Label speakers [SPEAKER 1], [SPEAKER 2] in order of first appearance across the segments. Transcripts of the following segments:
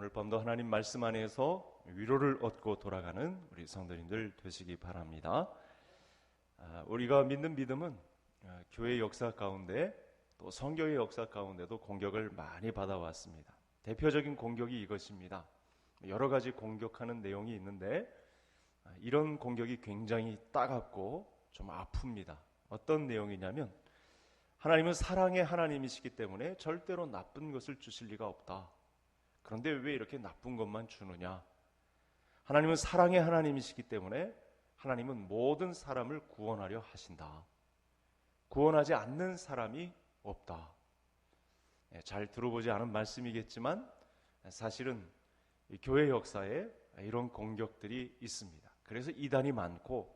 [SPEAKER 1] 오늘 밤도 하나님 말씀 안에서 위로를 얻고 돌아가는 우리 성도님들 되시기 바랍니다. 우리가 믿는 믿음은 교회 역사 가운데 또 성경의 역사 가운데도 공격을 많이 받아왔습니다. 대표적인 공격이 이것입니다. 여러 가지 공격하는 내용이 있는데 이런 공격이 굉장히 따갑고 좀 아픕니다. 어떤 내용이냐면 하나님은 사랑의 하나님이시기 때문에 절대로 나쁜 것을 주실 리가 없다. 그런데 왜 이렇게 나쁜 것만 주느냐? 하나님은 사랑의 하나님이시기 때문에 하나님은 모든 사람을 구원하려 하신다. 구원하지 않는 사람이 없다. 잘 들어보지 않은 말씀이겠지만 사실은 교회 역사에 이런 공격들이 있습니다. 그래서 이단이 많고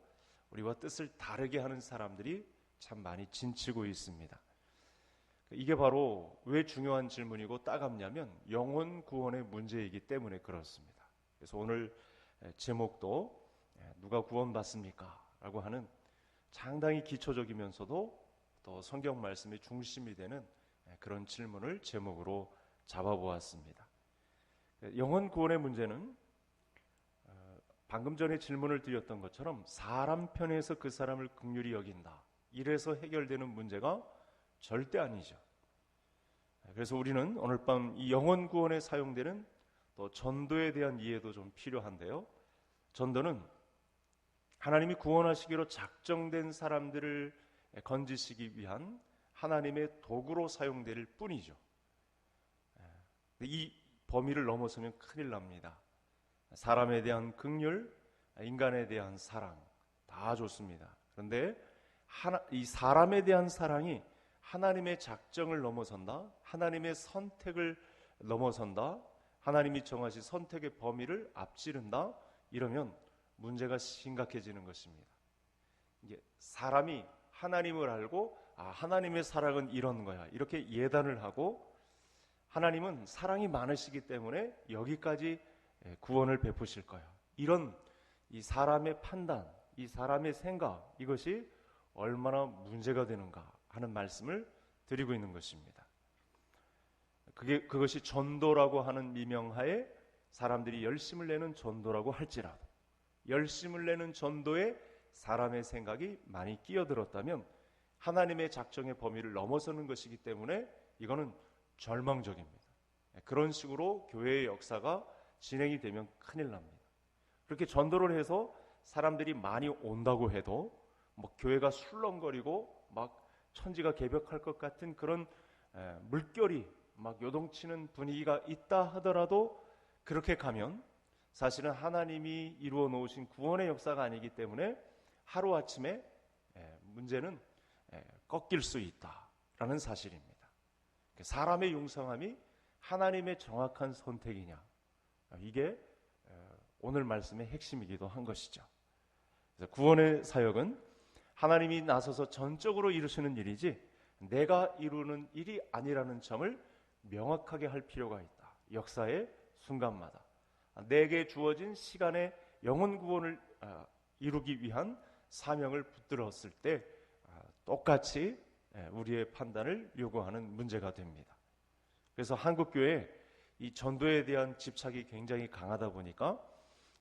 [SPEAKER 1] 우리와 뜻을 다르게 하는 사람들이 참 많이 진치고 있습니다. 이게 바로 왜 중요한 질문이고 따갑냐면 영혼 구원의 문제이기 때문에 그렇습니다. 그래서 오늘 제목도 누가 구원받습니까? 라고 하는 상당히 기초적이면서도 또 성경 말씀의 중심이 되는 그런 질문을 제목으로 잡아보았습니다. 영혼 구원의 문제는 방금 전에 질문을 드렸던 것처럼 사람 편에서 그 사람을 긍휼히 여긴다. 이래서 해결되는 문제가 절대 아니죠. 그래서 우리는 오늘 밤 이 영혼 구원에 사용되는 또 전도에 대한 이해도 좀 필요한데요. 전도는 하나님이 구원하시기로 작정된 사람들을 건지시기 위한 하나님의 도구로 사용될 뿐이죠. 이 범위를 넘어서면 큰일 납니다. 사람에 대한 긍휼, 인간에 대한 사랑 다 좋습니다. 그런데 이 사람에 대한 사랑이 하나님의 작정을 넘어선다, 하나님의 선택을 넘어선다, 하나님이 정하신 선택의 범위를 앞지른다, 이러면 문제가 심각해지는 것입니다. 이게 사람이 하나님을 알고 하나님의 사랑은 이런 거야 이렇게 예단을 하고 하나님은 사랑이 많으시기 때문에 여기까지 구원을 베푸실 거야, 이런 이 사람의 판단, 이 사람의 생각, 이것이 얼마나 문제가 되는가 하는 말씀을 드리고 있는 것입니다. 그것이 전도라고 하는 미명하에 사람들이 열심을 내는 전도라고 할지라도 열심을 내는 전도에 사람의 생각이 많이 끼어들었다면 하나님의 작정의 범위를 넘어서는 것이기 때문에 이거는 절망적입니다. 그런 식으로 교회의 역사가 진행이 되면 큰일 납니다. 그렇게 전도를 해서 사람들이 많이 온다고 해도 교회가 술렁거리고 막 천지가 개벽할 것 같은 그런 물결이 막 요동치는 분위기가 있다 하더라도 그렇게 가면 사실은 하나님이 이루어 놓으신 구원의 역사가 아니기 때문에 하루아침에 문제는 꺾일 수 있다라는 사실입니다. 사람의 융성함이 하나님의 정확한 선택이냐, 이게 오늘 말씀의 핵심이기도 한 것이죠. 그래서 구원의 사역은 하나님이 나서서 전적으로 이루시는 일이지 내가 이루는 일이 아니라는 점을 명확하게 할 필요가 있다. 역사의 순간마다 내게 주어진 시간에 영혼 구원을 이루기 위한 사명을 붙들었을 때 똑같이 우리의 판단을 요구하는 문제가 됩니다. 그래서 한국교회 이 전도에 대한 집착이 굉장히 강하다 보니까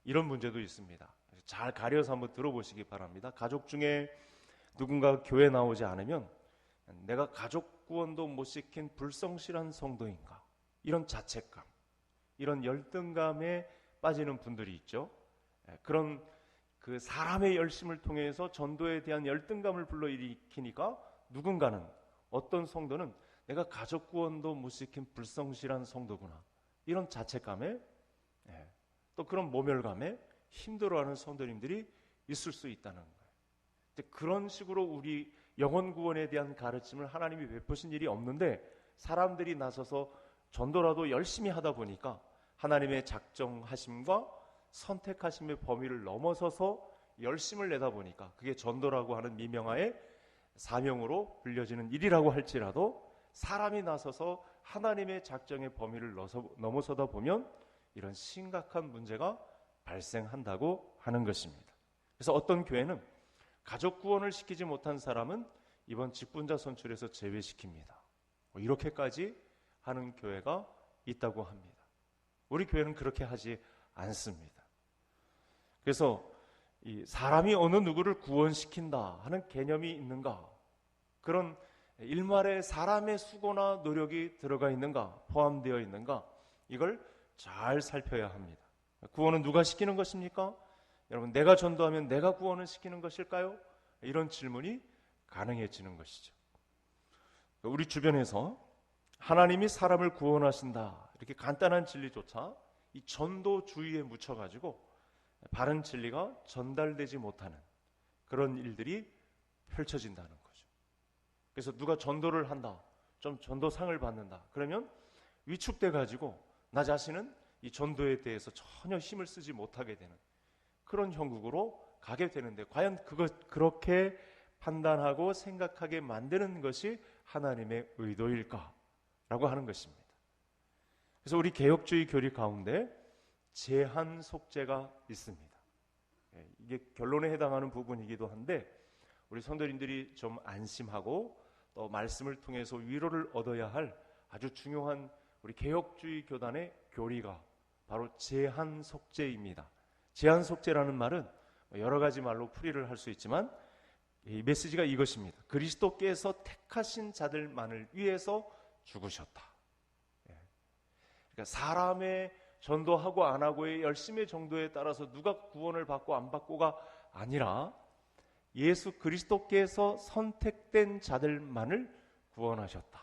[SPEAKER 1] 이런 문제도 있습니다. 잘 가려서 한번 들어보시기 바랍니다. 가족 중에 누군가 교회 나오지 않으면 내가 가족 구원도 못 시킨 불성실한 성도인가, 이런 자책감, 이런 열등감에 빠지는 분들이 있죠. 그런 그 사람의 열심을 통해서 전도에 대한 열등감을 불러일으키니까 누군가는, 어떤 성도는 내가 가족 구원도 못 시킨 불성실한 성도구나, 이런 자책감에 또 그런 모멸감에 힘들어하는 성도님들이 있을 수 있다는 거예요. 그런 식으로 우리 영혼 구원에 대한 가르침을 하나님이 베푸신 일이 없는데 사람들이 나서서 전도라도 열심히 하다 보니까 하나님의 작정하심과 선택하심의 범위를 넘어서서 열심을 내다 보니까 그게 전도라고 하는 미명하에 사명으로 불려지는 일이라고 할지라도 사람이 나서서 하나님의 작정의 범위를 넘어서다 보면 이런 심각한 문제가 발생한다고 하는 것입니다. 그래서 어떤 교회는 가족 구원을 시키지 못한 사람은 이번 직분자 선출에서 제외시킵니다. 이렇게까지 하는 교회가 있다고 합니다. 우리 교회는 그렇게 하지 않습니다. 그래서 이 사람이 어느 누구를 구원시킨다 하는 개념이 있는가, 그런 일말의 사람의 수고나 노력이 들어가 있는가, 포함되어 있는가, 이걸 잘 살펴야 합니다. 구원은 누가 시키는 것입니까? 여러분, 내가 전도하면 내가 구원을 시키는 것일까요? 이런 질문이 가능해지는 것이죠. 우리 주변에서 하나님이 사람을 구원하신다, 이렇게 간단한 진리조차 이 전도주의에 묻혀가지고 바른 진리가 전달되지 못하는 그런 일들이 펼쳐진다는 거죠. 그래서 누가 전도를 한다, 좀 전도상을 받는다, 그러면 위축돼가지고 나 자신은 이 전도에 대해서 전혀 힘을 쓰지 못하게 되는 그런 형국으로 가게 되는데, 과연 그렇게 판단하고 생각하게 만드는 것이 하나님의 의도일까라고 하는 것입니다. 그래서 우리 개혁주의 교리 가운데 제한 속죄가 있습니다. 이게 결론에 해당하는 부분이기도 한데, 우리 성도님들이 좀 안심하고 또 말씀을 통해서 위로를 얻어야 할 아주 중요한 우리 개혁주의 교단의 교리가 바로 제한 속죄입니다. 제한 속죄라는 말은 여러 가지 말로 풀이를 할 수 있지만, 이 메시지가 이것입니다. 그리스도께서 택하신 자들만을 위해서 죽으셨다. 그러니까 사람의 전도하고 안 하고의 열심의 정도에 따라서 누가 구원을 받고 안 받고가 아니라 예수 그리스도께서 선택된 자들만을 구원하셨다.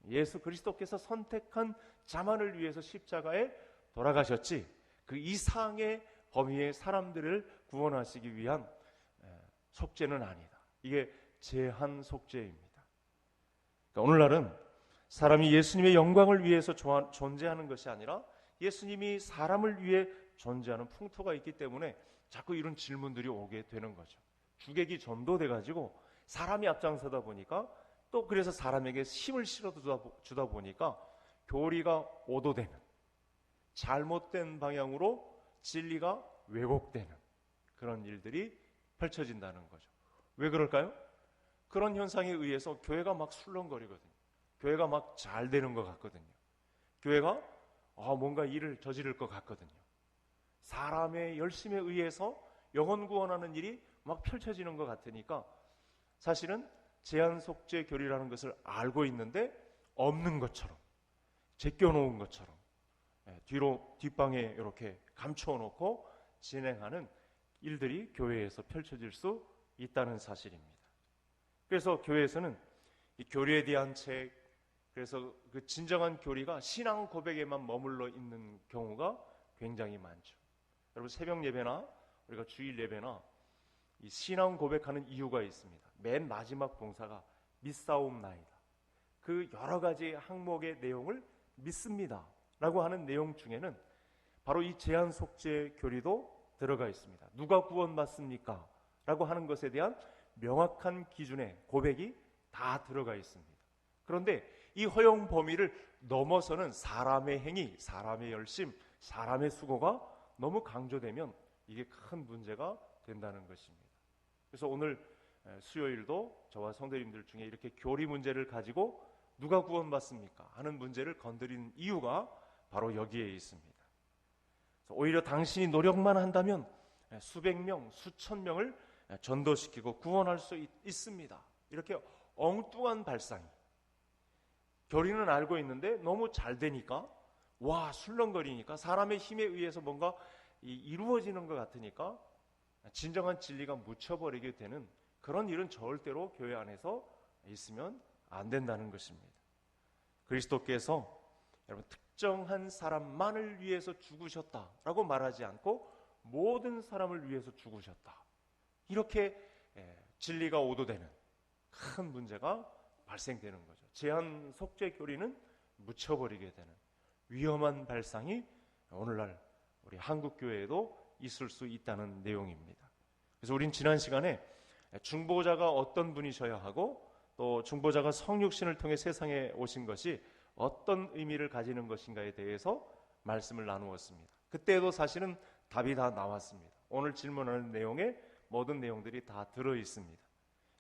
[SPEAKER 1] 예수 그리스도께서 선택한 자만을 위해서 십자가에 돌아가셨지, 그 이상의 범위의 사람들을 구원하시기 위한 속죄는 아니다. 이게 제한 속죄입니다. 그러니까 오늘날은 사람이 예수님의 영광을 위해서 존재하는 것이 아니라 예수님이 사람을 위해 존재하는 풍토가 있기 때문에 자꾸 이런 질문들이 오게 되는 거죠. 주객이 전도돼가지고 사람이 앞장서다 보니까, 또 그래서 사람에게 힘을 실어주다 보니까 교리가 오도되는, 잘못된 방향으로 진리가 왜곡되는 그런 일들이 펼쳐진다는 거죠. 왜 그럴까요? 그런 현상에 의해서 교회가 막 술렁거리거든요. 교회가 막 잘 되는 것 같거든요. 교회가 뭔가 일을 저지를 것 같거든요. 사람의 열심에 의해서 영혼 구원하는 일이 막 펼쳐지는 것 같으니까, 사실은 제한 속죄 교리라는 것을 알고 있는데 없는 것처럼, 제껴놓은 것처럼 뒷방에 이렇게 감춰놓고 진행하는 일들이 교회에서 펼쳐질 수 있다는 사실입니다. 그래서 교회에서는 이 교리에 대한 책, 그래서 그 진정한 교리가 신앙 고백에만 머물러 있는 경우가 굉장히 많죠. 여러분, 새벽 예배나 우리가 주일 예배나 이 신앙 고백하는 이유가 있습니다. 맨 마지막 봉사가 믿사옵나이다. 그 여러 가지 항목의 내용을 믿습니다 라고 하는 내용 중에는 바로 이 제한 속죄 교리도 들어가 있습니다. 누가 구원받습니까? 라고 하는 것에 대한 명확한 기준의 고백이 다 들어가 있습니다. 그런데 이 허용 범위를 넘어서는 사람의 행위, 사람의 열심, 사람의 수고가 너무 강조되면 이게 큰 문제가 된다는 것입니다. 그래서 오늘 수요일도 저와 성도님들 중에 이렇게 교리 문제를 가지고 누가 구원받습니까? 하는 문제를 건드리는 이유가 바로 여기에 있습니다. 오히려 당신이 노력만 한다면 수백 명, 수천 명을 전도시키고 구원할 수 있습니다. 이렇게 엉뚱한 발상이, 교리는 알고 있는데 너무 잘 되니까, 술렁거리니까, 사람의 힘에 의해서 뭔가 이루어지는 것 같으니까 진정한 진리가 묻혀버리게 되는 그런 일은 절대로 교회 안에서 있으면 안 된다는 것입니다. 그리스도께서 여러분 특정한 사람만을 위해서 죽으셨다라고 말하지 않고 모든 사람을 위해서 죽으셨다, 이렇게 진리가 오도되는 큰 문제가 발생되는 거죠. 제한 속죄 교리는 묻혀버리게 되는 위험한 발상이 오늘날 우리 한국 교회에도 있을 수 있다는 내용입니다. 그래서 우린 지난 시간에 중보자가 어떤 분이셔야 하고, 또 중보자가 성육신을 통해 세상에 오신 것이 어떤 의미를 가지는 것인가에 대해서 말씀을 나누었습니다. 그때도 사실은 답이 다 나왔습니다. 오늘 질문하는 내용에 모든 내용들이 다 들어 있습니다.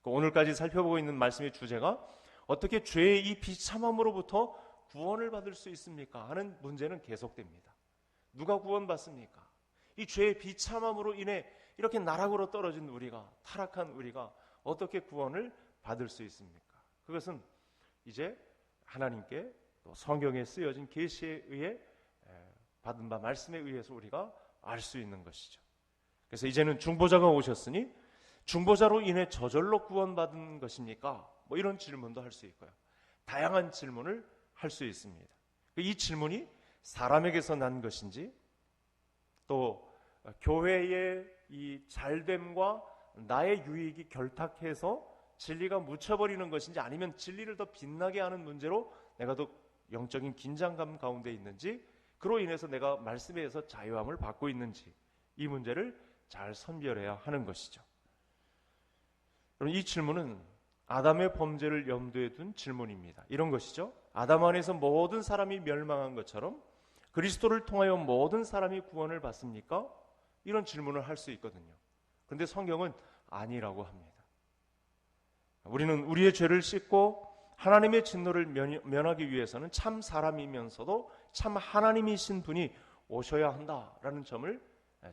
[SPEAKER 1] 오늘까지 살펴보고 있는 말씀의 주제가 어떻게 죄의 이 비참함으로부터 구원을 받을 수 있습니까? 하는 문제는 계속됩니다. 누가 구원받습니까? 이 죄의 비참함으로 인해 이렇게 나락으로 떨어진 우리가, 타락한 우리가 어떻게 구원을 받을 수 있습니까? 그것은 이제 하나님께 또 성경에 쓰여진 계시에 의해 받은 바 말씀에 의해서 우리가 알 수 있는 것이죠. 그래서 이제는 중보자가 오셨으니 중보자로 인해 저절로 구원받은 것입니까? 뭐 이런 질문도 할 수 있고요. 다양한 질문을 할 수 있습니다. 이 질문이 사람에게서 난 것인지, 또 교회의 이 잘됨과 나의 유익이 결탁해서 진리가 묻혀버리는 것인지, 아니면 진리를 더 빛나게 하는 문제로 내가 더 영적인 긴장감 가운데 있는지, 그로 인해서 내가 말씀에 의해서 자유함을 받고 있는지, 이 문제를 잘 선별해야 하는 것이죠. 이 질문은 아담의 범죄를 염두에 둔 질문입니다. 이런 것이죠. 아담 안에서 모든 사람이 멸망한 것처럼 그리스도를 통하여 모든 사람이 구원을 받습니까? 이런 질문을 할 수 있거든요. 그런데 성경은 아니라고 합니다. 우리는 우리의 죄를 씻고 하나님의 진노를 면하기 위해서는 참 사람이면서도 참 하나님이신 분이 오셔야 한다라는 점을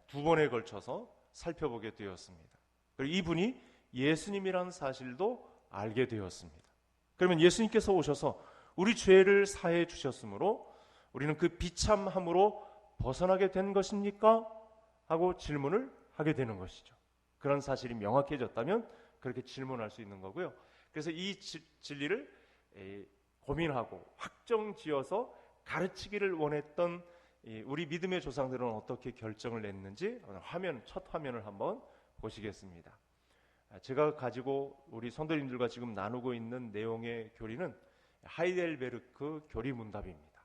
[SPEAKER 1] 두 번에 걸쳐서 살펴보게 되었습니다. 그리고 이분이 예수님이라는 사실도 알게 되었습니다. 그러면 예수님께서 오셔서 우리 죄를 사해 주셨으므로 우리는 그 비참함으로 벗어나게 된 것입니까? 하고 질문을 하게 되는 것이죠. 그런 사실이 명확해졌다면 그렇게 질문할 수 있는 거고요. 그래서 이 진리를 고민하고 확정지어서 가르치기를 원했던 우리 믿음의 조상들은 어떻게 결정을 냈는지 첫 화면을 한번 보시겠습니다. 제가 가지고 우리 성도님들과 지금 나누고 있는 내용의 교리는 하이델베르크 교리 문답입니다.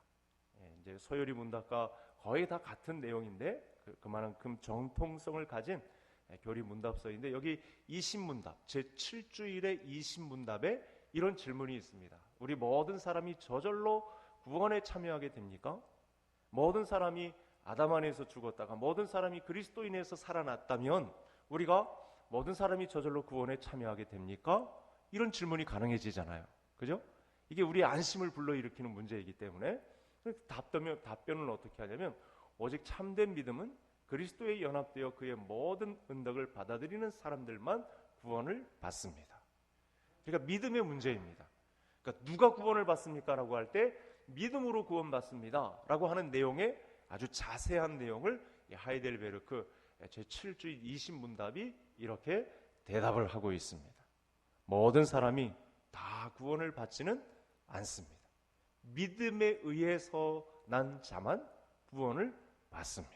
[SPEAKER 1] 이제 소요리 문답과 거의 다 같은 내용인데 그만큼 정통성을 가진 교리 문답서인데, 여기 이신문답 제7주일의 이신문답에 이런 질문이 있습니다. 우리 모든 사람이 저절로 구원에 참여하게 됩니까? 모든 사람이 아담 안에서 죽었다가 모든 사람이 그리스도인에서 살아났다면 우리가 모든 사람이 저절로 구원에 참여하게 됩니까? 이런 질문이 가능해지잖아요. 그죠? 이게 우리 안심을 불러일으키는 문제이기 때문에 답변은 어떻게 하냐면, 오직 참된 믿음은 그리스도에 연합되어 그의 모든 은덕을 받아들이는 사람들만 구원을 받습니다. 그러니까 믿음의 문제입니다. 그러니까 누가 구원을 받습니까? 라고 할 때 믿음으로 구원받습니다 라고 하는 내용의 아주 자세한 내용을 하이델베르크 제7주일 이신문답이 이렇게 대답을 하고 있습니다. 모든 사람이 다 구원을 받지는 않습니다. 믿음에 의해서 난 자만 구원을 받습니다.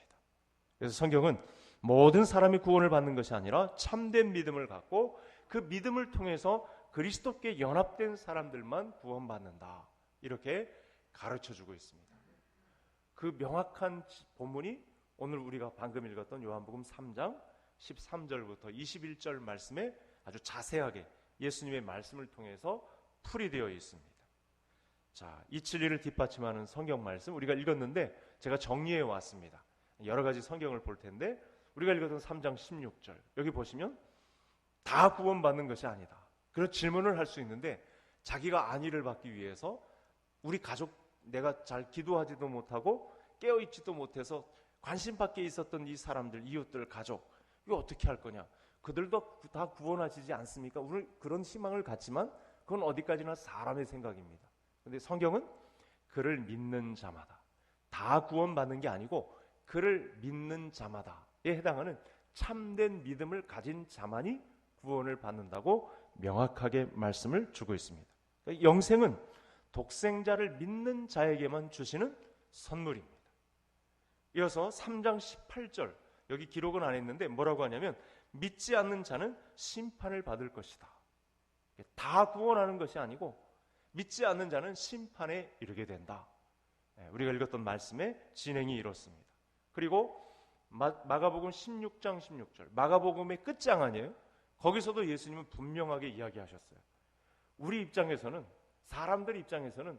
[SPEAKER 1] 그래서 성경은 모든 사람이 구원을 받는 것이 아니라 참된 믿음을 갖고 그 믿음을 통해서 그리스도께 연합된 사람들만 구원받는다, 이렇게 가르쳐주고 있습니다. 그 명확한 본문이 오늘 우리가 방금 읽었던 요한복음 3장 13절부터 21절 말씀에 아주 자세하게 예수님의 말씀을 통해서 풀이되어 있습니다. 자, 이 진리를 뒷받침하는 성경 말씀 우리가 읽었는데 제가 정리해 왔습니다. 여러 가지 성경을 볼 텐데 우리가 읽었던 3장 16절 여기 보시면 다 구원받는 것이 아니다, 그런 질문을 할 수 있는데, 자기가 안위를 받기 위해서 우리 가족, 내가 잘 기도하지도 못하고 깨어있지도 못해서 관심 밖에 있었던 이 사람들, 이웃들, 가족, 이거 어떻게 할 거냐, 그들도 다 구원하시지 않습니까? 우리 그런 희망을 갖지만 그건 어디까지나 사람의 생각입니다. 그런데 성경은 그를 믿는 자마다, 다 구원받는 게 아니고 그를 믿는 자마다에 해당하는 참된 믿음을 가진 자만이 구원을 받는다고 명확하게 말씀을 주고 있습니다. 그러니까 영생은 독생자를 믿는 자에게만 주시는 선물입니다. 이어서 3장 18절 여기 기록은 안 했는데 뭐라고 하냐면, 믿지 않는 자는 심판을 받을 것이다. 다 구원하는 것이 아니고 믿지 않는 자는 심판에 이르게 된다. 우리가 읽었던 말씀의 진행이 이렇습니다. 그리고 마가복음 16장 16절, 마가복음의 끝장 아니에요? 거기서도 예수님은 분명하게 이야기하셨어요. 우리 입장에서는, 사람들 입장에서는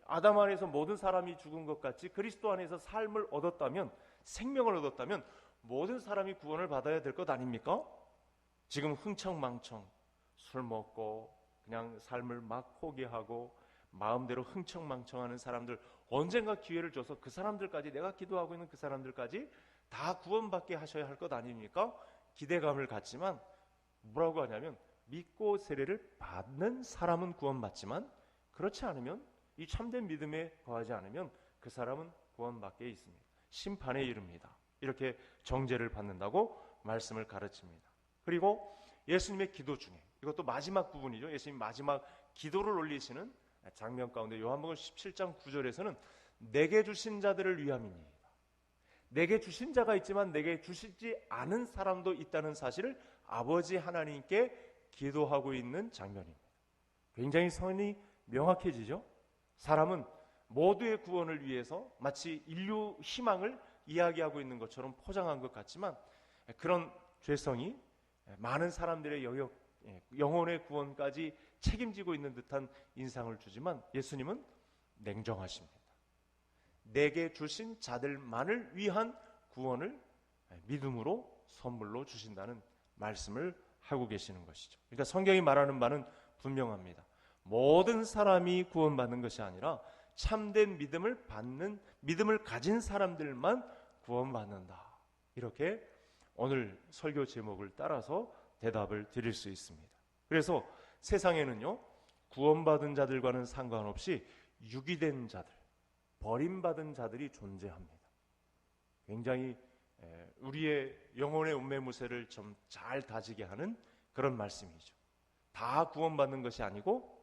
[SPEAKER 1] 아담 안에서 모든 사람이 죽은 것 같이 그리스도 안에서 삶을 얻었다면, 생명을 얻었다면 모든 사람이 구원을 받아야 될 것 아닙니까? 지금 흥청망청 술 먹고 그냥 삶을 막 포기하고 마음대로 흥청망청하는 사람들 언젠가 기회를 줘서 그 사람들까지, 내가 기도하고 있는 그 사람들까지 다 구원받게 하셔야 할 것 아닙니까? 기대감을 갖지만 뭐라고 하냐면, 믿고 세례를 받는 사람은 구원받지만 그렇지 않으면, 이 참된 믿음에 거하지 않으면 그 사람은 구원 밖에 있습니다. 심판에 이릅니다. 이렇게 정죄를 받는다고 말씀을 가르칩니다. 그리고 예수님의 기도 중에, 이것도 마지막 부분이죠. 예수님 마지막 기도를 올리시는 장면 가운데 요한복음 17장 9절에서는 내게 주신 자들을 위함이니이다. 내게 주신 자가 있지만 내게 주시지 않은 사람도 있다는 사실을 아버지 하나님께 기도하고 있는 장면입니다. 굉장히 선이 명확해지죠. 사람은 모두의 구원을 위해서 마치 인류 희망을 이야기하고 있는 것처럼 포장한 것 같지만, 그런 죄성이 많은 사람들의 영혼의 구원까지 책임지고 있는 듯한 인상을 주지만, 예수님은 냉정하십니다. 내게 주신 자들만을 위한 구원을 믿음으로 선물로 주신다는 말씀을 하고 계시는 것이죠. 그러니까 성경이 말하는 바는 분명합니다. 모든 사람이 구원받는 것이 아니라 참된 믿음을 가진 사람들만 구원받는다. 이렇게 오늘 설교 제목을 따라서 대답을 드릴 수 있습니다. 그래서 세상에는요, 구원받은 자들과는 상관없이 유기된 자들, 버림받은 자들이 존재합니다. 굉장히 우리의 영혼의 운매무새를 좀 잘 다지게 하는 그런 말씀이죠. 다 구원받는 것이 아니고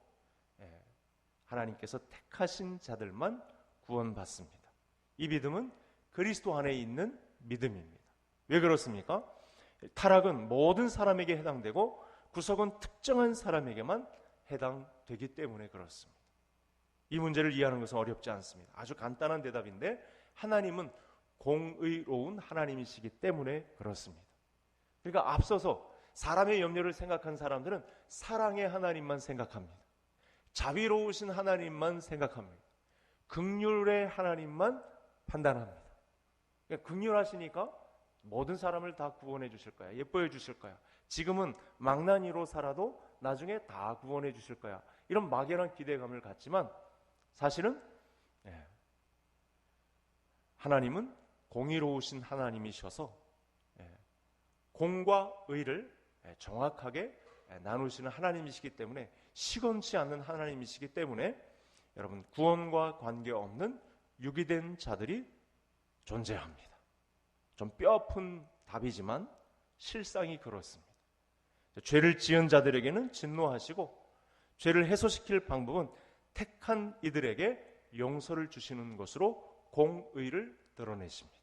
[SPEAKER 1] 하나님께서 택하신 자들만 구원받습니다. 이 믿음은 그리스도 안에 있는 믿음입니다. 왜 그렇습니까? 타락은 모든 사람에게 해당되고 구속은 특정한 사람에게만 해당되기 때문에 그렇습니다. 이 문제를 이해하는 것은 어렵지 않습니다. 아주 간단한 대답인데, 하나님은 공의로운 하나님이시기 때문에 그렇습니다. 그러니까 앞서서 사람의 염려를 생각한 사람들은 사랑의 하나님만 생각합니다. 자비로우신 하나님만 생각합니다. 긍휼의 하나님만 판단합니다. 그러니까 긍휼하시니까 모든 사람을 다 구원해 주실 거야, 예뻐해 주실 거야, 지금은 망나니로 살아도 나중에 다 구원해 주실 거야, 이런 막연한 기대감을 갖지만, 사실은 하나님은 공의로우신 하나님이셔서 공과 의를 정확하게 나누시는 하나님이시기 때문에, 시건치 않는 하나님이시기 때문에 여러분, 구원과 관계없는 유기된 자들이 존재합니다. 좀 뼈아픈 답이지만 실상이 그렇습니다. 죄를 지은 자들에게는 진노하시고, 죄를 해소시킬 방법은 택한 이들에게 용서를 주시는 것으로 공의를 드러내십니다.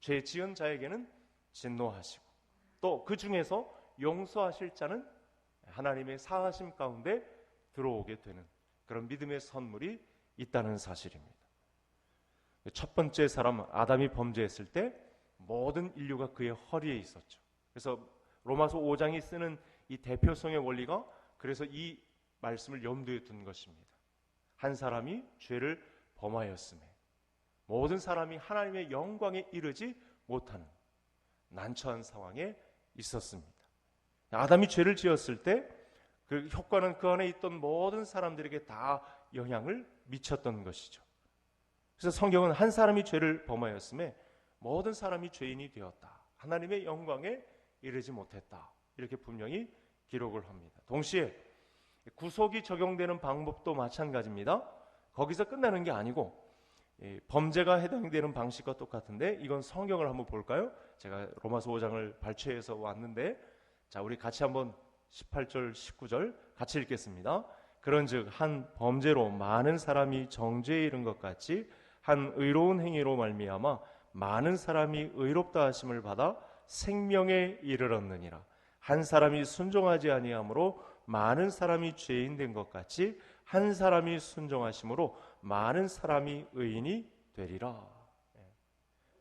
[SPEAKER 1] 죄 지은 자에게는 진노하시고, 또 그 중에서 용서하실 자는 하나님의 사하심 가운데 들어오게 되는 그런 믿음의 선물이 있다는 사실입니다. 첫 번째 사람 아담이 범죄했을 때 모든 인류가 그의 허리에 있었죠. 그래서 로마서 5장이 쓰는 이 대표성의 원리가 그래서 이 말씀을 염두에 둔 것입니다. 한 사람이 죄를 범하였음에 모든 사람이 하나님의 영광에 이르지 못하는 난처한 상황에 있었습니다. 아담이 죄를 지었을 때 그 효과는 그 안에 있던 모든 사람들에게 다 영향을 미쳤던 것이죠. 그래서 성경은 한 사람이 죄를 범하였음에 모든 사람이 죄인이 되었다, 하나님의 영광에 이르지 못했다, 이렇게 분명히 기록을 합니다. 동시에 구속이 적용되는 방법도 마찬가지입니다. 거기서 끝나는 게 아니고 범죄가 해당되는 방식과 똑같은데, 이건 성경을 한번 볼까요? 제가 로마서 5장을 발췌해서 왔는데, 자, 우리 같이 한번 18절 19절 같이 읽겠습니다. 그런즉 한 범죄로 많은 사람이 정죄에 이른 것 같이 한 의로운 행위로 말미암아 많은 사람이 의롭다 하심을 받아 생명에 이르렀느니라. 한 사람이 순종하지 아니하므로 많은 사람이 죄인 된 것 같이 한 사람이 순종하심으로 많은 사람이 의인이 되리라.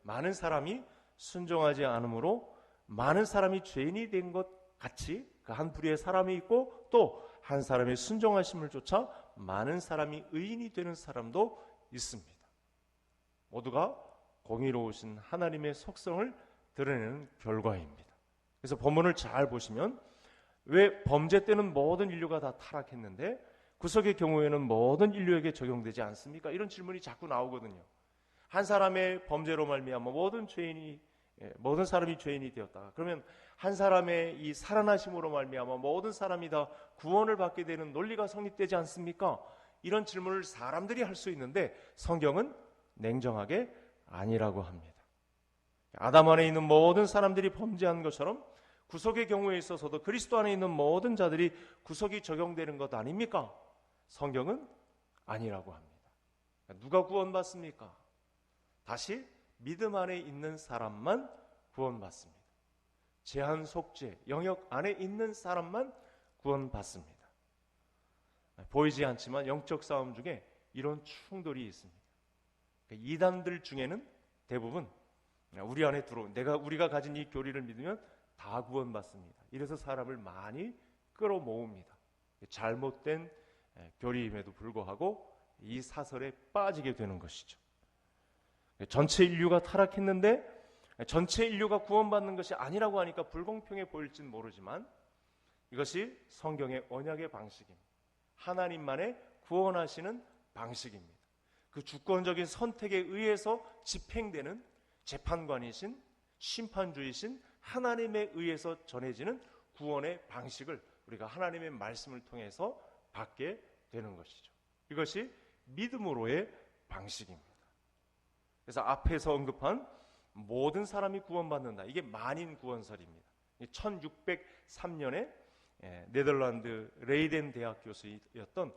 [SPEAKER 1] 많은 사람이 순종하지 않으므로 많은 사람이 죄인이 된 것 같이 그 한 부류의 사람이 있고, 또 한 사람의 순종하심을 쫓아 많은 사람이 의인이 되는 사람도 있습니다. 모두가 공의로우신 하나님의 속성을 드러내는 결과입니다. 그래서 본문을 잘 보시면 왜 범죄 때는 모든 인류가 다 타락했는데 구속의 경우에는 모든 인류에게 적용되지 않습니까? 이런 질문이 자꾸 나오거든요. 한 사람의 범죄로 말미암아 모든 사람이 죄인이 되었다. 그러면 한 사람의 이 살아나심으로 말미암아 모든 사람이 다 구원을 받게 되는 논리가 성립되지 않습니까? 이런 질문을 사람들이 할 수 있는데 성경은 냉정하게 아니라고 합니다. 아담 안에 있는 모든 사람들이 범죄한 것처럼 구속의 경우에 있어서도 그리스도 안에 있는 모든 자들이 구속이 적용되는 것 아닙니까? 성경은 아니라고 합니다. 누가 구원받습니까? 다시 믿음 안에 있는 사람만 구원받습니다. 제한 속죄, 영역 안에 있는 사람만 구원받습니다. 보이지 않지만 영적 싸움 중에 이런 충돌이 있습니다. 이단들 중에는 대부분 우리 안에 우리가 가진 이 교리를 믿으면 다 구원받습니다. 이래서 사람을 많이 끌어모읍니다. 잘못된 교리임에도 불구하고 이 사설에 빠지게 되는 것이죠. 전체 인류가 타락했는데 전체 인류가 구원받는 것이 아니라고 하니까 불공평해 보일진 모르지만 이것이 성경의 언약의 방식입니다. 하나님만의 구원하시는 방식입니다. 그 주권적인 선택에 의해서 집행되는 재판관이신 심판주이신 하나님에 의해서 전해지는 구원의 방식을 우리가 하나님의 말씀을 통해서 받게 되는 것이죠. 이것이 믿음으로의 방식입니다. 그래서 앞에서 언급한 모든 사람이 구원받는다. 이게 만인 구원설입니다. 1603년에 네덜란드 레이덴 대학 교수였던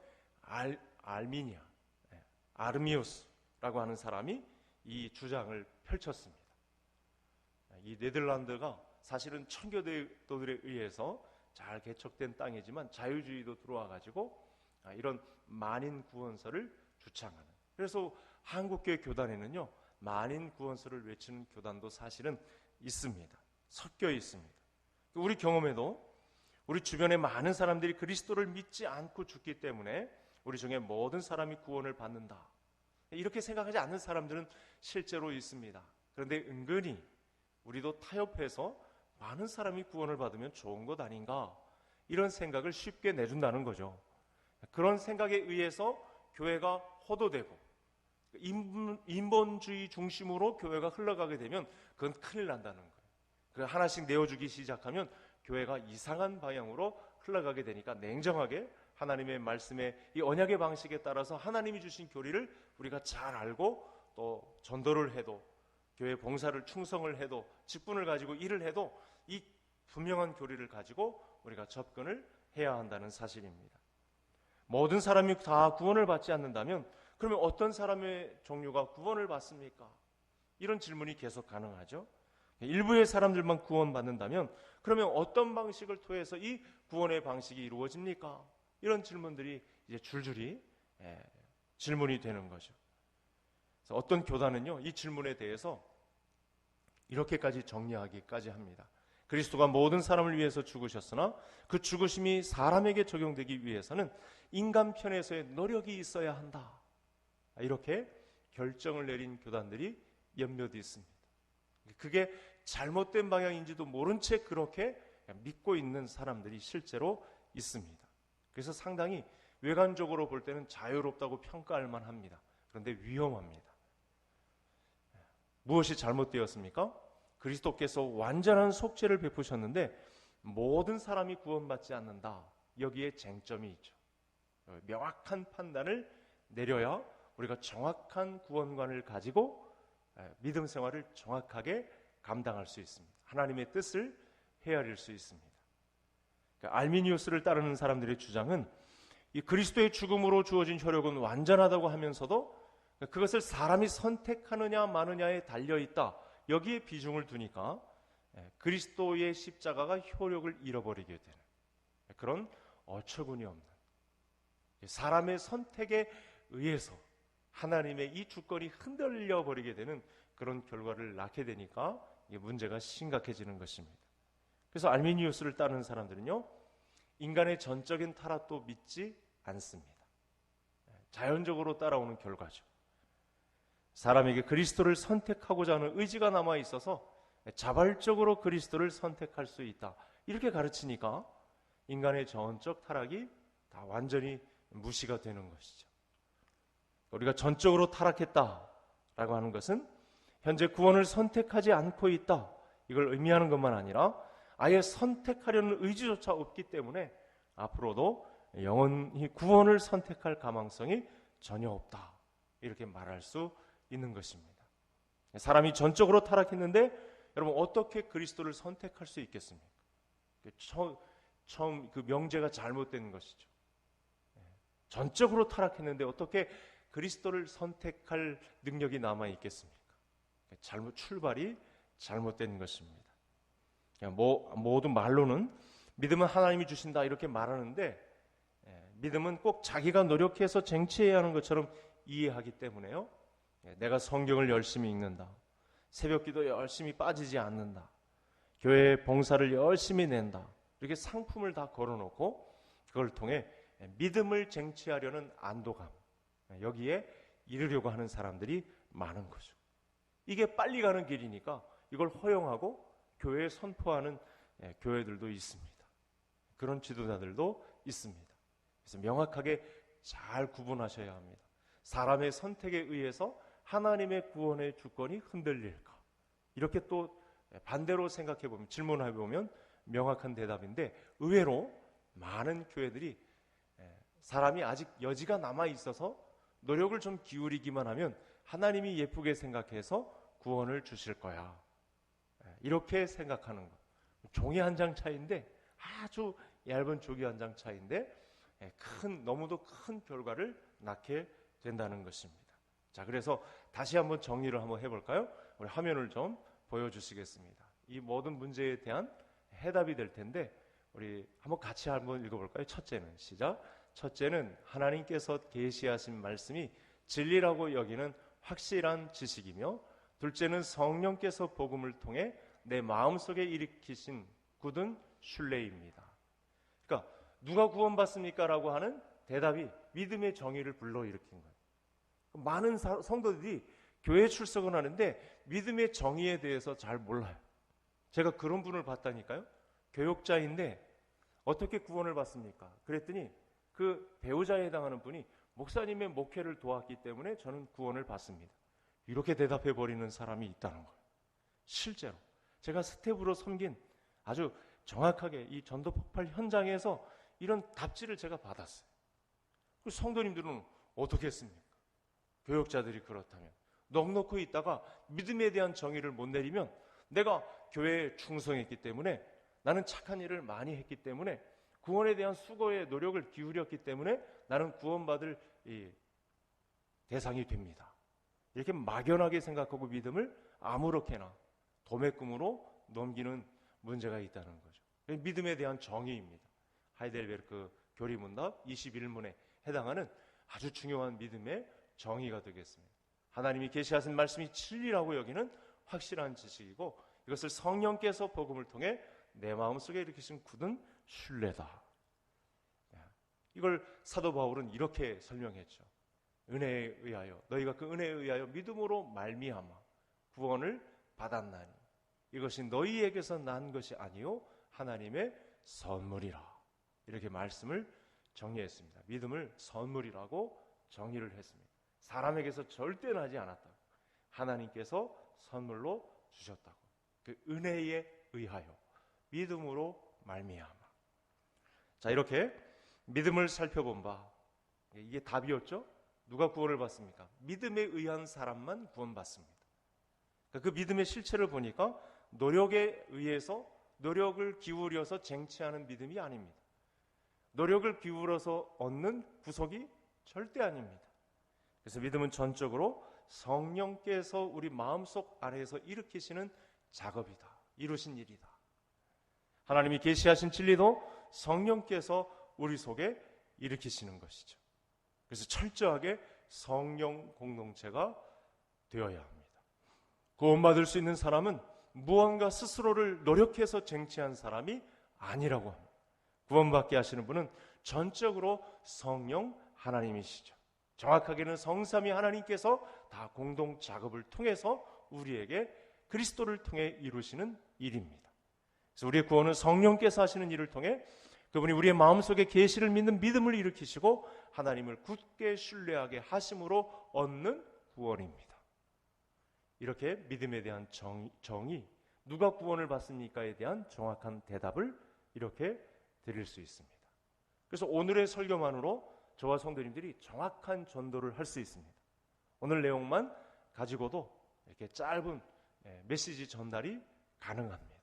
[SPEAKER 1] 아르미우스라고 하는 사람이 이 주장을 펼쳤습니다. 이 네덜란드가 사실은 청교도들에 의해서 잘 개척된 땅이지만 자유주의도 들어와 가지고 이런 만인 구원설을 주창하는, 그래서 한국교회 교단에는요 만인 구원설을 외치는 교단도 사실은 있습니다. 섞여 있습니다. 우리 경험에도 우리 주변에 많은 사람들이 그리스도를 믿지 않고 죽기 때문에 우리 중에 모든 사람이 구원을 받는다, 이렇게 생각하지 않는 사람들은 실제로 있습니다. 그런데 은근히 우리도 타협해서 많은 사람이 구원을 받으면 좋은 것 아닌가, 이런 생각을 쉽게 내준다는 거죠. 그런 생각에 의해서 교회가 호도되고 인본주의 중심으로 교회가 흘러가게 되면 그건 큰일 난다는 거예요. 그 하나씩 내어주기 시작하면 교회가 이상한 방향으로 흘러가게 되니까 냉정하게 하나님의 말씀의 이 언약의 방식에 따라서 하나님이 주신 교리를 우리가 잘 알고 또 전도를 해도 교회 봉사를 충성을 해도 직분을 가지고 일을 해도 이 분명한 교리를 가지고 우리가 접근을 해야 한다는 사실입니다. 모든 사람이 다 구원을 받지 않는다면 그러면 어떤 사람의 종류가 구원을 받습니까? 이런 질문이 계속 가능하죠. 일부의 사람들만 구원받는다면 그러면 어떤 방식을 통해서 이 구원의 방식이 이루어집니까? 이런 질문들이 이제 줄줄이 질문이 되는 거죠. 그래서 어떤 교단은요 이 질문에 대해서 이렇게까지 정리하기까지 합니다. 그리스도가 모든 사람을 위해서 죽으셨으나 그 죽으심이 사람에게 적용되기 위해서는 인간 편에서의 노력이 있어야 한다, 이렇게 결정을 내린 교단들이 몇몇 있습니다. 그게 잘못된 방향인지도 모른 채 그렇게 믿고 있는 사람들이 실제로 있습니다. 그래서 상당히 외관적으로 볼 때는 자유롭다고 평가할 만합니다. 그런데 위험합니다. 무엇이 잘못되었습니까? 그리스도께서 완전한 속죄를 베푸셨는데 모든 사람이 구원받지 않는다, 여기에 쟁점이 있죠. 명확한 판단을 내려야 우리가 정확한 구원관을 가지고 믿음 생활을 정확하게 감당할 수 있습니다. 하나님의 뜻을 헤아릴 수 있습니다. 그러니까 알미니우스를 따르는 사람들의 주장은 이 그리스도의 죽음으로 주어진 효력은 완전하다고 하면서도 그것을 사람이 선택하느냐 마느냐에 달려있다, 여기에 비중을 두니까 그리스도의 십자가가 효력을 잃어버리게 되는 그런 어처구니 없는, 사람의 선택에 의해서 하나님의 이 주권이 흔들려 버리게 되는 그런 결과를 낳게 되니까 이 문제가 심각해지는 것입니다. 그래서 알미니우스를 따르는 사람들은요 인간의 전적인 타락도 믿지 않습니다. 자연적으로 따라오는 결과죠. 사람에게 그리스도를 선택하고자 하는 의지가 남아 있어서 자발적으로 그리스도를 선택할 수 있다, 이렇게 가르치니까 인간의 전적 타락이 다 완전히 무시가 되는 것이죠. 우리가 전적으로 타락했다라고 하는 것은 현재 구원을 선택하지 않고 있다, 이걸 의미하는 것만 아니라 아예 선택하려는 의지조차 없기 때문에 앞으로도 영원히 구원을 선택할 가망성이 전혀 없다, 이렇게 말할 수 있는 것입니다. 사람이 전적으로 타락했는데 여러분 어떻게 그리스도를 선택할 수 있겠습니까? 처음 그 명제가 잘못된 것이죠. 전적으로 타락했는데 어떻게 그리스도를 선택할 능력이 남아 있겠습니까? 출발이 잘못된 것입니다. 모든 말로는 믿음은 하나님이 주신다 이렇게 말하는데, 믿음은 꼭 자기가 노력해서 쟁취해야 하는 것처럼 이해하기 때문에요. 내가 성경을 열심히 읽는다, 새벽기도 열심히 빠지지 않는다, 교회 봉사를 열심히 낸다, 이렇게 상품을 다 걸어놓고 그걸 통해 믿음을 쟁취하려는 안도감, 여기에 이르려고 하는 사람들이 많은 거죠. 이게 빨리 가는 길이니까 이걸 허용하고 교회에 선포하는 교회들도 있습니다. 그런 지도자들도 있습니다. 그래서 명확하게 잘 구분하셔야 합니다. 사람의 선택에 의해서 하나님의 구원의 주권이 흔들릴까? 이렇게 또 반대로 생각해 보면, 질문해 보면 명확한 대답인데, 의외로 많은 교회들이 사람이 아직 여지가 남아 있어서 노력을 좀 기울이기만 하면 하나님이 예쁘게 생각해서 구원을 주실 거야, 이렇게 생각하는 것. 종이 한 장 차이인데, 아주 얇은 종이 한 장 차이인데 너무도 큰 결과를 낳게 된다는 것입니다. 자, 그래서 다시 한번 정리를 한번 해볼까요? 우리 화면을 좀 보여주시겠습니다. 이 모든 문제에 대한 해답이 될 텐데 우리 한번 같이 한번 읽어볼까요? 첫째는, 시작. 첫째는 하나님께서 계시하신 말씀이 진리라고 여기는 확실한 지식이며, 둘째는 성령께서 복음을 통해 내 마음속에 일으키신 굳은 신뢰입니다. 그러니까 누가 구원받습니까? 라고 하는 대답이 믿음의 정의를 불러일으킨 거예요. 많은 성도들이 교회에 출석을 하는데 믿음의 정의에 대해서 잘 몰라요. 제가 그런 분을 봤다니까요. 교역자인데 어떻게 구원을 받습니까? 그랬더니 그 배우자에 해당하는 분이 목사님의 목회를 도왔기 때문에 저는 구원을 받습니다, 이렇게 대답해 버리는 사람이 있다는 거예요. 실제로 제가 스텝으로 섬긴 아주 정확하게 이 전도 폭발 현장에서 이런 답지를 제가 받았어요. 그 성도님들은 어떻게 했습니까? 교역자들이 그렇다면 넋놓고 있다가 믿음에 대한 정의를 못 내리면, 내가 교회에 충성했기 때문에, 나는 착한 일을 많이 했기 때문에, 구원에 대한 수고에 노력을 기울였기 때문에 나는 구원받을 대상이 됩니다, 이렇게 막연하게 생각하고 믿음을 아무렇게나 도매금으로 넘기는 문제가 있다는 거죠. 믿음에 대한 정의입니다. 하이델베르크 교리문답 21문에 해당하는 아주 중요한 믿음의 정의가 되겠습니다. 하나님이 계시하신 말씀이 진리라고 여기는 확실한 지식이고, 이것을 성령께서 복음을 통해 내 마음속에 일으키신 굳은 신뢰다. 이걸 사도 바울은 이렇게 설명했죠. 은혜에 의하여, 너희가 그 은혜에 의하여 믿음으로 말미암아 구원을 받았나니 이것이 너희에게서 난 것이 아니요 하나님의 선물이라. 이렇게 말씀을 정리했습니다. 믿음을 선물이라고 정의를 했습니다. 사람에게서 절대 나지 않았다, 하나님께서 선물로 주셨다고. 그 은혜에 의하여 믿음으로 말미암아. 자, 이렇게 믿음을 살펴본 바, 이게 답이었죠. 누가 구원을 받습니까? 믿음에 의한 사람만 구원받습니다. 그 믿음의 실체를 보니까 노력에 의해서, 노력을 기울여서 쟁취하는 믿음이 아닙니다. 노력을 기울여서 얻는 구속이 절대 아닙니다. 그래서 믿음은 전적으로 성령께서 우리 마음속 안에서 일으키시는 작업이다, 이루신 일이다. 하나님이 계시하신 진리도 성령께서 우리 속에 일으키시는 것이죠. 그래서 철저하게 성령 공동체가 되어야 합니다. 구원받을 수 있는 사람은 무언가 스스로를 노력해서 쟁취한 사람이 아니라고 합니다. 구원받게 하시는 분은 전적으로 성령 하나님이시죠. 정확하게는 성삼위 하나님께서 다 공동 작업을 통해서 우리에게 그리스도를 통해 이루시는 일입니다. 그래서 우리의 구원은 성령께서 하시는 일을 통해 그분이 우리의 마음속에 계시를 믿는 믿음을 일으키시고 하나님을 굳게 신뢰하게 하심으로 얻는 구원입니다. 이렇게 믿음에 대한 정의, 누가 구원을 받습니까에 대한 정확한 대답을 이렇게 드릴 수 있습니다. 그래서 오늘의 설교만으로 저와 성도님들이 정확한 전도를 할 수 있습니다. 오늘 내용만 가지고도 이렇게 짧은 메시지 전달이 가능합니다.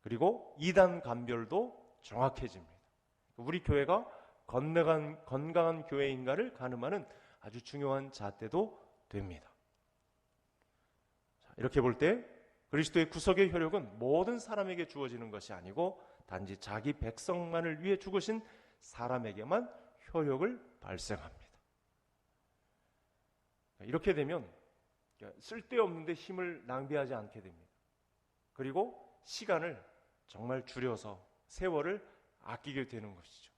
[SPEAKER 1] 그리고 이단 감별도 정확해집니다. 우리 교회가 건강한 교회인가를 가늠하는 아주 중요한 잣대도 됩니다. 이렇게 볼 때 그리스도의 구속의 효력은 모든 사람에게 주어지는 것이 아니고 단지 자기 백성만을 위해 죽으신 사람에게만 효력을 발생합니다. 이렇게 되면 쓸데없는데 힘을 낭비하지 않게 됩니다. 그리고 시간을 정말 줄여서 세월을 아끼게 되는 것이죠.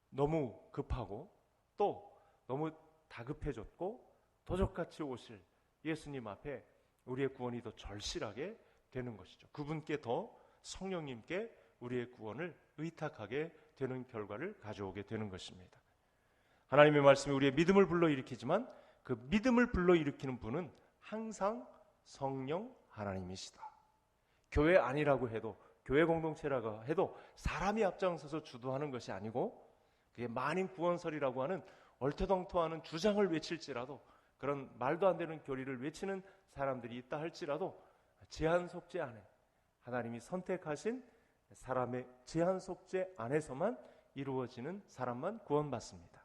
[SPEAKER 1] 너무 급하고 또 너무 다급해졌고 도적같이 오실 예수님 앞에 우리의 구원이 더 절실하게 되는 것이죠. 그분께 더 성령님께 우리의 구원을 의탁하게 되는 결과를 가져오게 되는 것입니다. 하나님의 말씀이 우리의 믿음을 불러일으키지만 그 믿음을 불러일으키는 분은 항상 성령 하나님이시다. 교회 아니라고 해도, 교회 공동체라고 해도 사람이 앞장서서 주도하는 것이 아니고 그게 만인 구원설이라고 하는 얼토당토하는 주장을 외칠지라도, 그런 말도 안 되는 교리를 외치는 사람들이 있다 할지라도 제한 속죄 안에 하나님이 선택하신 사람의 제한 속죄 안에서만 이루어지는 사람만 구원받습니다.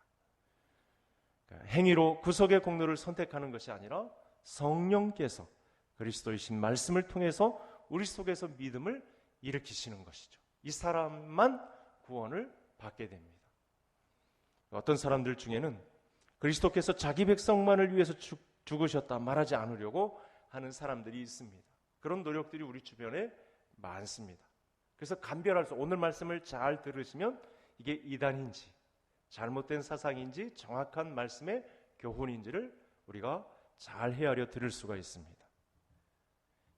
[SPEAKER 1] 그러니까 행위로 구속의 공로를 선택하는 것이 아니라 성령께서 그리스도이신 말씀을 통해서 우리 속에서 믿음을 일으키시는 것이죠. 이 사람만 구원을 받게 됩니다. 어떤 사람들 중에는 그리스도께서 자기 백성만을 위해서 죽으셨다 말하지 않으려고 하는 사람들이 있습니다. 그런 노력들이 우리 주변에 많습니다. 그래서 감별할 수, 오늘 말씀을 잘 들으시면 이게 이단인지 잘못된 사상인지 정확한 말씀의 교훈인지를 우리가 잘 헤아려 들을 수가 있습니다.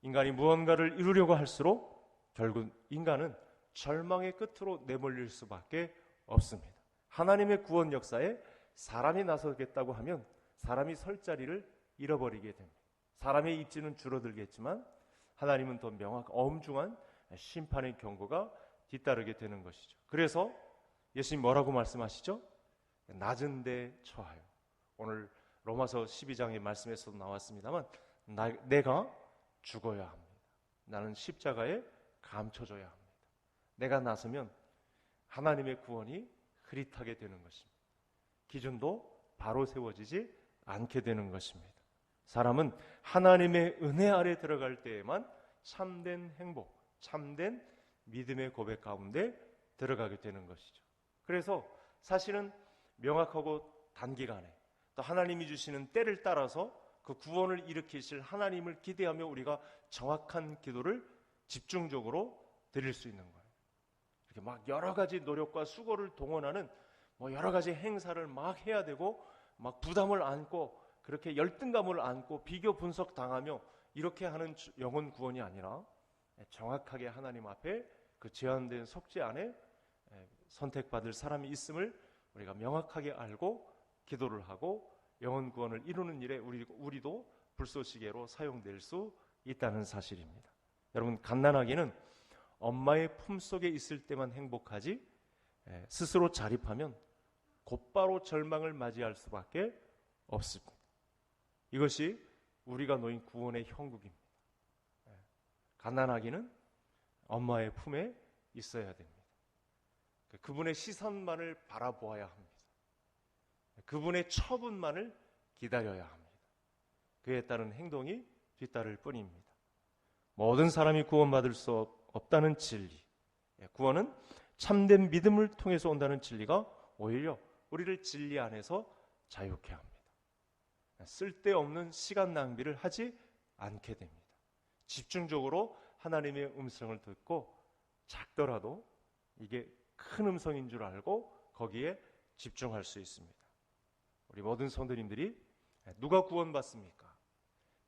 [SPEAKER 1] 인간이 무언가를 이루려고 할수록 결국 인간은 절망의 끝으로 내몰릴 수밖에 없습니다. 하나님의 구원 역사에 사람이 나서겠다고 하면 사람이 설 자리를 잃어버리게 됩니다. 사람의 입지는 줄어들겠지만 하나님은 더 엄중한 심판의 경고가 뒤따르게 되는 것이죠. 그래서 예수님 뭐라고 말씀하시죠? 낮은 데 처하여. 오늘 로마서 12장의 말씀에서도 나왔습니다만 내가 죽어야 합니다. 나는 십자가에 감춰져야 합니다. 내가 나서면 하나님의 구원이 흐릿하게 되는 것입니다. 기준도 바로 세워지지 않게 되는 것입니다. 사람은 하나님의 은혜 아래 들어갈 때에만 참된 행복, 참된 믿음의 고백 가운데 들어가게 되는 것이죠. 그래서 사실은 명확하고 단기간에 또 하나님이 주시는 때를 따라서 그 구원을 일으키실 하나님을 기대하며 우리가 정확한 기도를 집중적으로 드릴 수 있는 거예요. 이렇게 막 여러 가지 노력과 수고를 동원하는 여러 가지 행사를 막 해야 되고 막 부담을 안고 그렇게 열등감을 안고 비교 분석 당하며 이렇게 하는 영혼 구원이 아니라 정확하게 하나님 앞에 그 제한된 속죄 안에 선택받을 사람이 있음을 우리가 명확하게 알고 기도를 하고 영혼 구원을 이루는 일에 우리도 불쏘시개로 사용될 수 있다는 사실입니다. 여러분, 갓난아기는 엄마의 품속에 있을 때만 행복하지 스스로 자립하면 곧바로 절망을 맞이할 수밖에 없습니다. 이것이 우리가 놓인 구원의 형국입니다. 갓난아기는 엄마의 품에 있어야 됩니다. 그분의 시선만을 바라보아야 합니다. 그분의 처분만을 기다려야 합니다. 그에 따른 행동이 뒤따를 뿐입니다. 모든 사람이 구원받을 수 없다는 진리, 구원은 참된 믿음을 통해서 온다는 진리가 오히려 우리를 진리 안에서 자유케 합니다. 쓸데없는 시간 낭비를 하지 않게 됩니다. 집중적으로 하나님의 음성을 듣고 작더라도 이게 큰 음성인 줄 알고 거기에 집중할 수 있습니다. 우리 모든 성도님들이 누가 구원받습니까?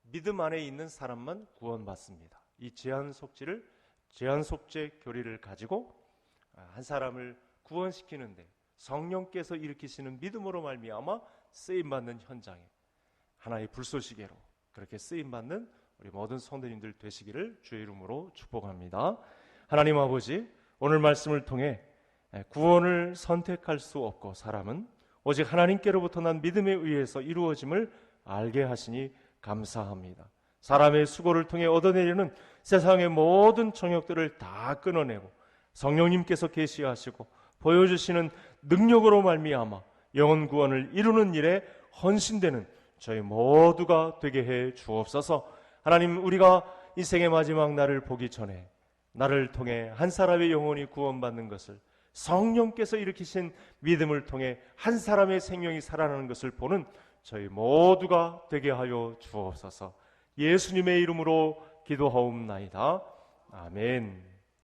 [SPEAKER 1] 믿음 안에 있는 사람만 구원받습니다. 이 제한 속죄 교리를 가지고 한 사람을 구원시키는데 성령께서 일으키시는 믿음으로 말미암아 쓰임받는 현장에 하나의 불쏘시개로 그렇게 쓰임받는 우리 모든 성도님들 되시기를 주의 이름으로 축복합니다. 하나님 아버지, 오늘 말씀을 통해 구원을 선택할 수 없고 사람은 오직 하나님께로부터 난 믿음에 의해서 이루어짐을 알게 하시니 감사합니다. 사람의 수고를 통해 얻어내려는 세상의 모든 정욕들을 다 끊어내고 성령님께서 계시하시고 보여주시는 능력으로 말미암아 영혼 구원을 이루는 일에 헌신되는 저희 모두가 되게 해 주옵소서. 하나님, 우리가 인생의 마지막 날을 보기 전에 나를 통해 한 사람의 영혼이 구원받는 것을, 성령께서 일으키신 믿음을 통해 한 사람의 생명이 살아나는 것을 보는 저희 모두가 되게 하여 주옵소서. 예수님의 이름으로 기도하옵나이다. 아멘.